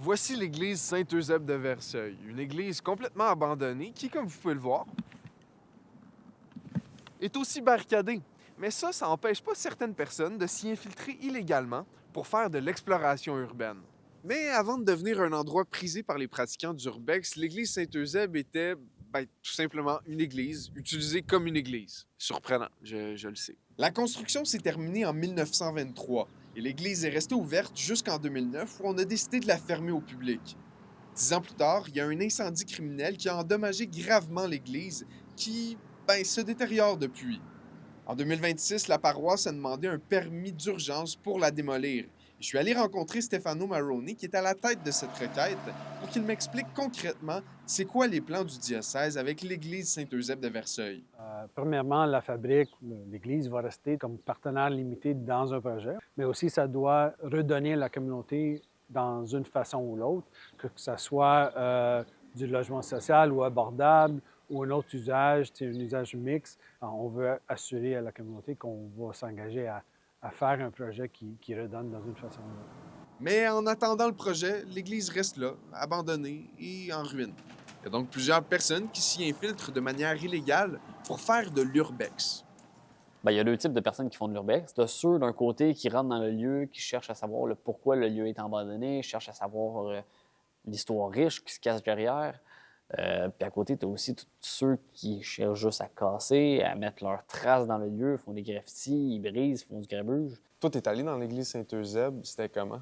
Voici l'église Saint-Eusèbe de Verceil, une église complètement abandonnée qui, comme vous pouvez le voir, est aussi barricadée. Mais ça n'empêche pas certaines personnes de s'y infiltrer illégalement pour faire de l'exploration urbaine. Mais avant de devenir un endroit prisé par les pratiquants d'Urbex, l'église Saint-Eusèbe était tout simplement une église, utilisée comme une église. Surprenant, je le sais. La construction s'est terminée en 1923 et l'église est restée ouverte jusqu'en 2009 où on a décidé de la fermer au public. 10 ans plus tard, il y a un incendie criminel qui a endommagé gravement l'église qui, se détériore depuis. En 2026, la paroisse a demandé un permis d'urgence pour la démolir. Je suis allé rencontrer Stefano Maroni, qui est à la tête de cette requête, pour qu'il m'explique concrètement c'est quoi les plans du diocèse avec l'église Saint-Eusèbe de Verceil. Premièrement, la fabrique, l'Église va rester comme partenaire limité dans un projet, mais aussi ça doit redonner à la communauté dans une façon ou l'autre, que ce soit du logement social ou abordable ou un autre usage, un usage mixte. Alors, on veut assurer à la communauté qu'on va s'engager à faire un projet qui redonne dans une façon ou l'autre. Mais en attendant le projet, l'église reste là, abandonnée et en ruine. Il y a donc plusieurs personnes qui s'y infiltrent de manière illégale pour faire de l'urbex. Il y a deux types de personnes qui font de l'urbex. Tu as ceux d'un côté qui rentrent dans le lieu, qui cherchent à savoir pourquoi le lieu est abandonné, cherchent à savoir l'histoire riche qui se cache derrière. Puis à côté, tu as aussi tous ceux qui cherchent juste à casser, à mettre leurs traces dans le lieu, font des graffitis, ils brisent, font du grabuge. Toi, t'es allé dans l'église Saint-Eusèbe, c'était comment?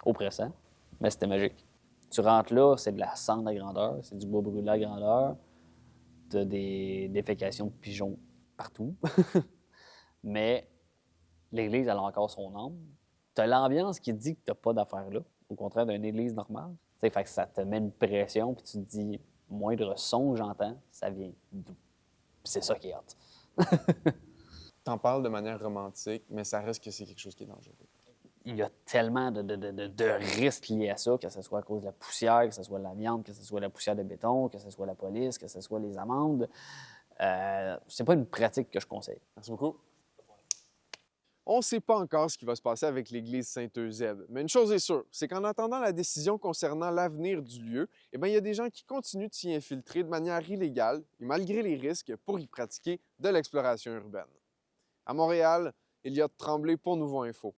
Oppressant, mais c'était magique. Tu rentres là, c'est de la cendre à grandeur, c'est du bois brûlé à grandeur, tu as des défécations de pigeons partout. Mais l'église, elle a encore son âme. Tu as l'ambiance qui te dit que tu n'as pas d'affaires là, au contraire d'une église normale. Fait que ça te met une pression, puis tu te dis, moindre son que j'entends, ça vient d'où? Puis c'est ça qui est hâte. T'en parles de manière romantique, mais ça reste que c'est quelque chose qui est dangereux. Il y a tellement de risques liés à ça, que ce soit à cause de la poussière, que ce soit l'amiante, que ce soit la poussière de béton, que ce soit la police, que ce soit les amendes. C'est pas une pratique que je conseille. Merci beaucoup. On ne sait pas encore ce qui va se passer avec l'église Saint-Eusèbe, mais une chose est sûre, c'est qu'en attendant la décision concernant l'avenir du lieu, il y a des gens qui continuent de s'y infiltrer de manière illégale et malgré les risques pour y pratiquer de l'exploration urbaine. À Montréal, Elliott Tremblay pour Nouveau Info.